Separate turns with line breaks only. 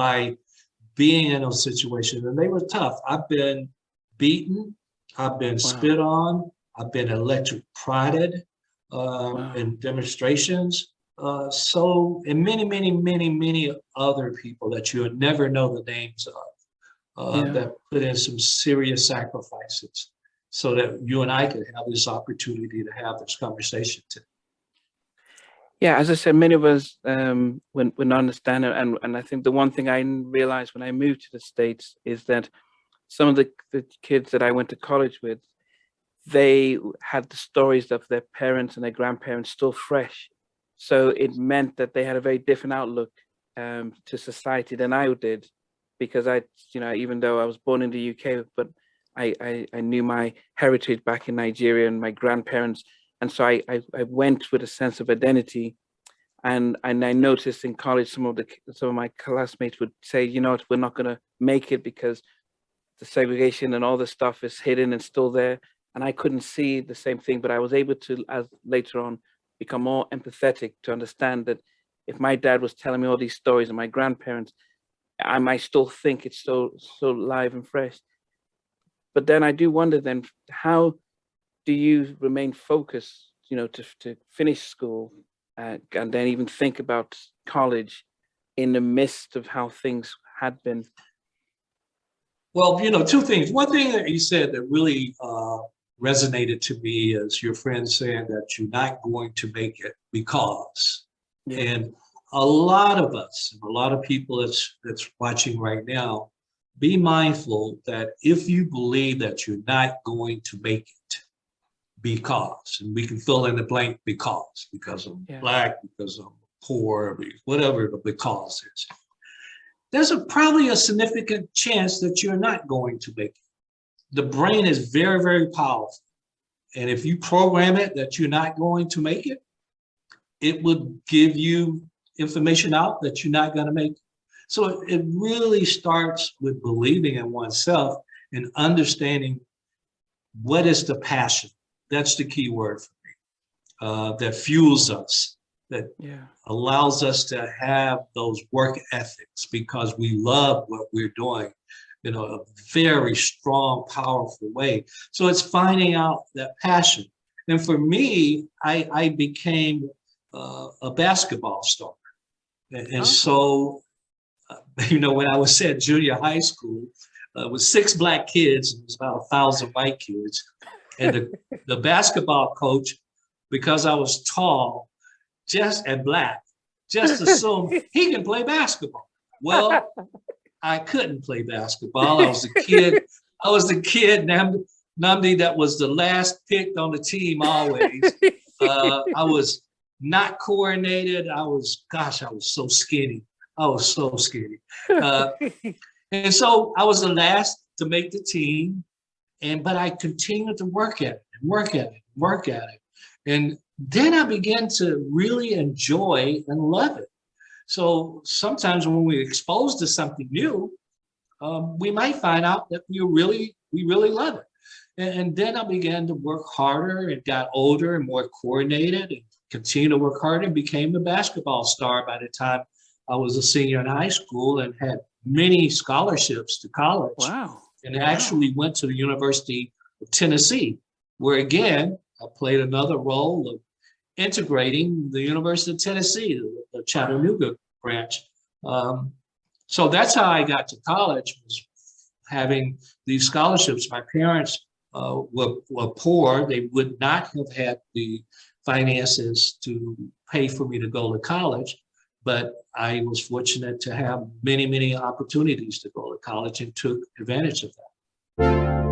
by being in those situations, and they were tough. I've been beaten, I've been spit on, I've been electric prodded in demonstrations. And many other people that you'll never know the names of that put in some serious sacrifices so that you and I could have this opportunity to have this conversation today.
Yeah, as I said, many of us would not understand it. And I think the one thing I realized when I moved to the States is that some of the kids that I went to college with, they had the stories of their parents and their grandparents still fresh. So it meant that they had a very different outlook to society than I did, because even though I was born in the UK, but I knew my heritage back in Nigeria and my grandparents. And so I went with a sense of identity, and I noticed in college some of my classmates would say, you know what, we're not going to make it because the segregation and all this stuff is hidden and still there. And I couldn't see the same thing, but I was able to, as later on, become more empathetic to understand that if my dad was telling me all these stories and my grandparents, I might still think it's so live and fresh. But then I do wonder then, how do you remain focused, to finish school and then even think about college in the midst of how things had been?
Well, two things. One thing that you said that really resonated to me is your friend saying that you're not going to make it because. Yeah. And a lot of us, a lot of people that's watching right now, be mindful that if you believe that you're not going to make it because, and we can fill in the blank because I'm Black, because I'm poor, whatever the because is, there's probably a significant chance that you're not going to make it. The brain is very, very powerful. And if you program it that you're not going to make it, it would give you information out that you're not going to make it. So it really starts with believing in oneself and understanding what is the passion. That's the key word for me, that fuels us, that allows us to have those work ethics because we love what we're doing in a very strong, powerful way. So it's finding out that passion. And for me, I became a basketball star. And so, when I was at junior high school, with 6 Black kids, and it was about 1,000 white kids, and the basketball coach, because I was tall, and Black, just assumed he can play basketball. Well, I couldn't play basketball. I was the kid, Nnamdi, that was the last picked on the team always. I was not coordinated. I was so skinny. I was so skinny. And so I was the last to make the team. But I continued to work at it. And then I began to really enjoy and love it. So sometimes when we're exposed to something new, we might find out that we really love it. And then I began to work harder and got older and more coordinated and continued to work harder and became a basketball star by the time I was a senior in high school and had many scholarships to college.
Wow.
And actually went to the University of Tennessee, where again, I played another role of integrating the University of Tennessee, the Chat RnB branch. So that's how I got to college, was having these scholarships. My parents were poor. They would not have had the finances to pay for me to go to college, but I was fortunate to have many opportunities to go to college and took advantage of that.